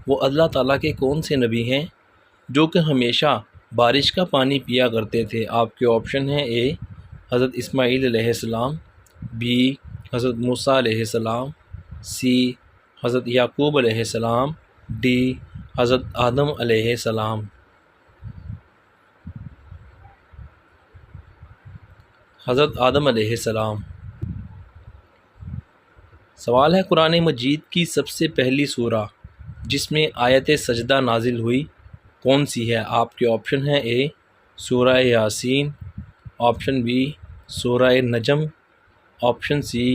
وہ اللہ تعالیٰ کے کون سے نبی ہیں جو کہ ہمیشہ بارش کا پانی پیا کرتے تھے؟ آپ کے آپشن ہیں: اے حضرت اسماعیل علیہ السلام، بی حضرت موسیٰ علیہ السلام، سی حضرت یعقوب علیہ السلام، ڈی حضرت آدم علیہ السلام۔ حضرت آدم علیہ السلام۔ سوال ہے، قرآن مجید کی سب سے پہلی سورہ جس میں آیت سجدہ نازل ہوئی کون سی ہے؟ آپ کے آپشن ہیں: اے سورہ یاسین، آپشن بی سورہ نجم، آپشن سی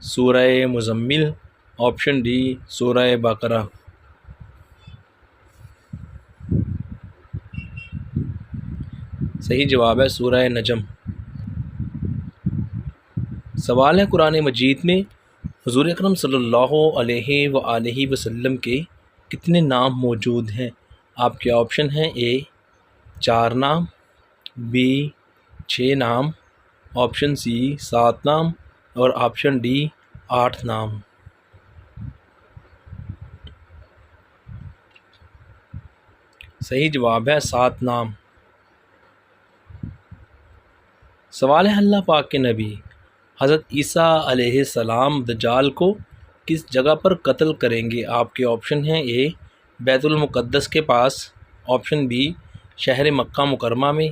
سورہ مزمل، آپشن ڈی سورہ بقرہ۔ صحیح جواب ہے سورہ نجم۔ سوال ہے، قرآن مجید میں حضور اکرم صلی اللہ علیہ وآلہ وسلم کے کتنے نام موجود ہیں؟ آپ کے آپشن ہیں: اے 4 نام، بی 6 نام، آپشن سی 7 نام اور آپشن ڈی 8 نام۔ صحیح جواب ہے 7 نام۔ سوال ہے، اللہ پاک کے نبی حضرت عیسیٰ علیہ السلام دجال کو کس جگہ پر قتل کریں گے؟ آپ کے آپشن ہیں: اے بیت المقدس کے پاس، آپشن بی شہر مکہ مکرمہ میں،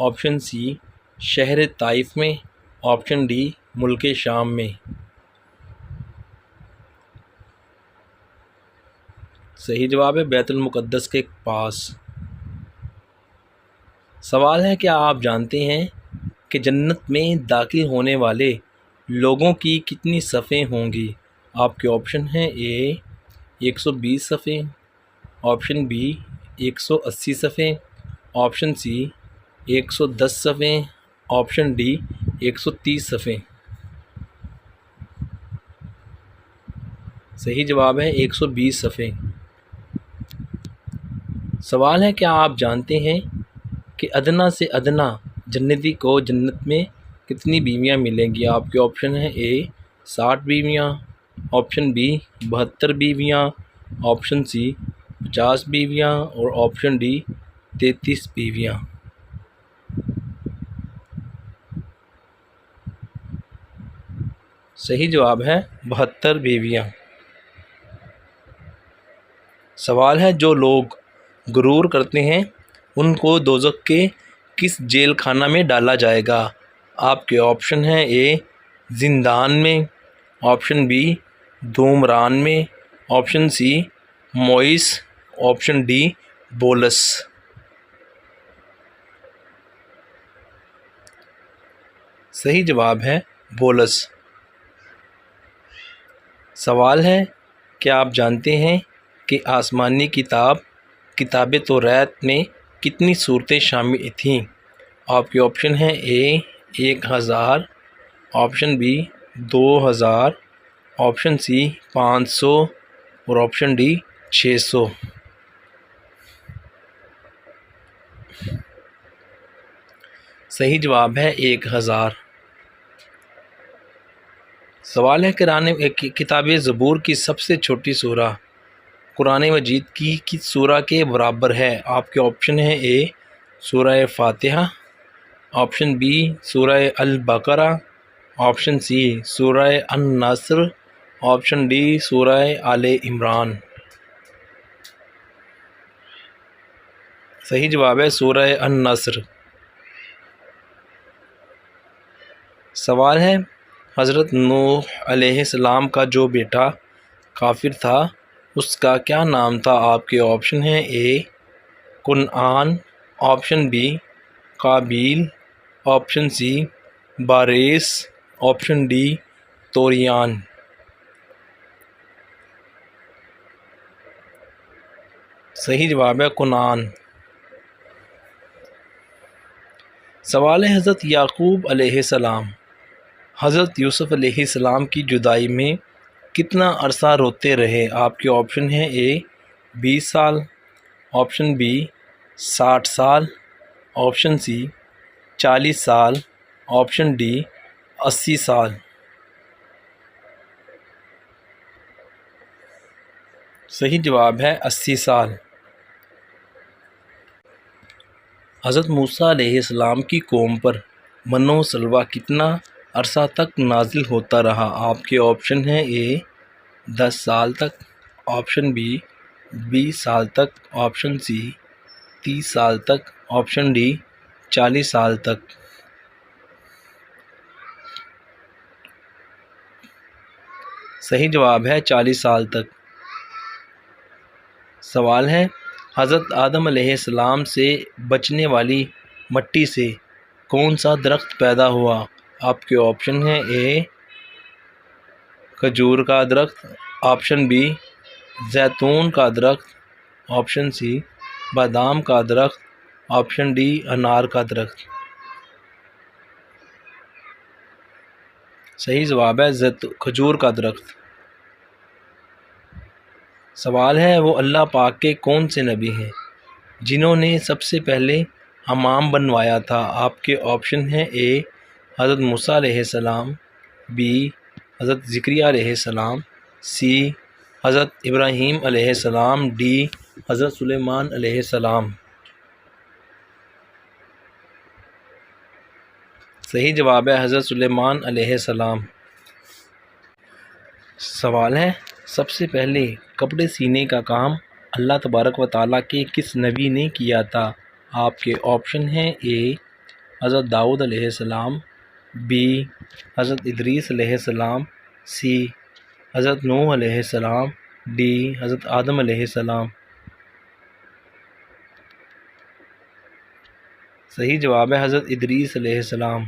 آپشن سی شہر طائف میں، آپشن ڈی ملک شام میں۔ صحیح جواب ہے بیت المقدس کے پاس۔ سوال ہے، کیا آپ جانتے ہیں کہ جنت میں داخل ہونے والے لوگوں کی کتنی صفیں ہوں گی؟ آپ کے آپشن ہیں: اے 120 صفیں، آپشن بی 180 صفیں، آپشن سی 110 صفیں، آپشن ڈی 130 صفیں۔ صحیح جواب ہے 120 صفیں۔ سوال ہے، کیا آپ جانتے ہیں کہ ادنیٰ سے ادنیٰ جنتی کو جنت میں کتنی بیویاں ملیں گی؟ آپ کے آپشن ہیں: اے 60 بیویاں، آپشن بی 72 بیویاں، آپشن سی 50 بیویاں اور آپشن ڈی 33 بیویاں۔ صحیح جواب ہے 72 بیویاں۔ سوال ہے، جو لوگ غرور کرتے ہیں ان کو دوزخ کے کس جیل خانہ میں ڈالا جائے گا؟ آپ کے آپشن ہیں: اے زندان میں، آپشن بی دھومران میں، آپشن سی موئس، آپشن ڈی بولس۔ صحیح جواب ہے بولس۔ سوال ہے، کیا آپ جانتے ہیں کہ آسمانی کتاب توریت میں کتنی صورتیں شامل تھیں؟ آپ کے آپشن ہیں: اے 1000، آپشن بی 2000، آپشن سی 500 اور آپشن ڈی 600۔ صحیح جواب ہے 1000۔ سوال ہے، کتاب زبور کی سب سے چھوٹی سورہ قرآن مجید کی کس سورہ کے برابر ہے؟ آپ کے آپشن ہیں: اے سورہ فاتحہ، آپشن بی سورہ البقرہ، آپشن سی سورہ النصر، آپشن ڈی سورہ آل عمران۔ صحیح جواب ہے سورہ النصر۔ سوال ہے، حضرت نوح علیہ السلام کا جو بیٹا کافر تھا اس کا کیا نام تھا؟ آپ کے آپشن ہیں: اے کنعان، آپشن بی قابیل، آپشن سی باریس، آپشن ڈی توریان۔ صحیح جواب ہے کنعان۔ سوال ہے، حضرت یعقوب علیہ السلام حضرت یوسف علیہ السلام کی جدائی میں کتنا عرصہ روتے رہے؟ آپ کے آپشن ہیں: اے 20 سال، آپشن بی 60 سال، آپشن سی 40 سال، آپشن ڈی 80 سال۔ صحیح جواب ہے 80 سال۔ حضرت موسیٰ علیہ السلام کی قوم پر من و سلویٰ کتنا عرصہ تک نازل ہوتا رہا؟ آپ کے آپشن ہیں: اے 10 سال تک، آپشن بی 20 سال تک، آپشن سی 30 سال تک، آپشن ڈی 40 سال تک۔ صحیح جواب ہے 40 سال تک۔ سوال ہے: حضرت آدم علیہ السلام سے بچنے والی مٹی سے کون سا درخت پیدا ہوا؟ آپ کے آپشن ہیں: اے کھجور کا درخت، آپشن بی زیتون کا درخت، آپشن سی بادام کا درخت، آپشن ڈی انار کا درخت۔ صحیح جواب ہے کھجور کا درخت۔ سوال ہے: وہ اللہ پاک کے کون سے نبی ہیں جنہوں نے سب سے پہلے حمام بنوایا تھا؟ آپ کے آپشن ہیں: اے حضرت موسیٰ علیہ السلام، بی حضرت زکریا علیہ السلام، سی حضرت ابراہیم علیہ السلام، ڈی حضرت سلیمان علیہ السلام۔ صحیح جواب ہے حضرت سلیمان علیہ السلام۔ سوال ہے: سب سے پہلے کپڑے سینے کا کام اللہ تبارک و تعالیٰ کے کس نبی نے کیا تھا؟ آپ کے آپشن ہیں: اے حضرت داؤد علیہ السلام، بی حضرت ادریس علیہ السلام، سی حضرت نوح علیہ السلام، ڈی حضرت آدم علیہ السلام۔ صحیح جواب ہے حضرت ادریس علیہ السلام۔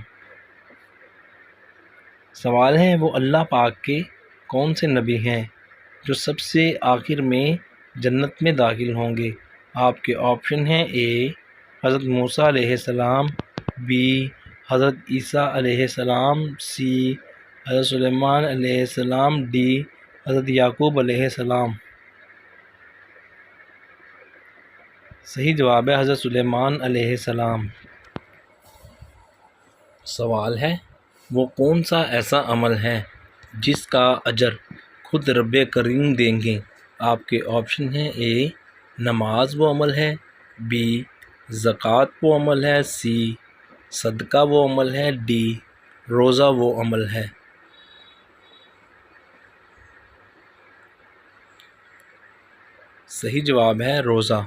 سوال ہے: وہ اللہ پاک کے کون سے نبی ہیں جو سب سے آخر میں جنت میں داخل ہوں گے؟ آپ کے آپشن ہیں: اے حضرت موسیٰ علیہ السلام، بی حضرت عیسیٰ علیہ السلام، سی حضرت سلیمان علیہ السلام، ڈی حضرت یعقوب علیہ السلام۔ صحیح جواب ہے حضرت سلیمان علیہ السلام۔ سوال ہے: وہ کون سا ایسا عمل ہے جس کا اجر خود رب کریم دیں گے؟ آپ کے آپشن ہیں: اے نماز وہ عمل ہے، بی زکوٰۃ وہ عمل ہے، سی صدقہ وہ عمل ہے، ڈی روزہ وہ عمل ہے۔ صحیح جواب ہے روزہ۔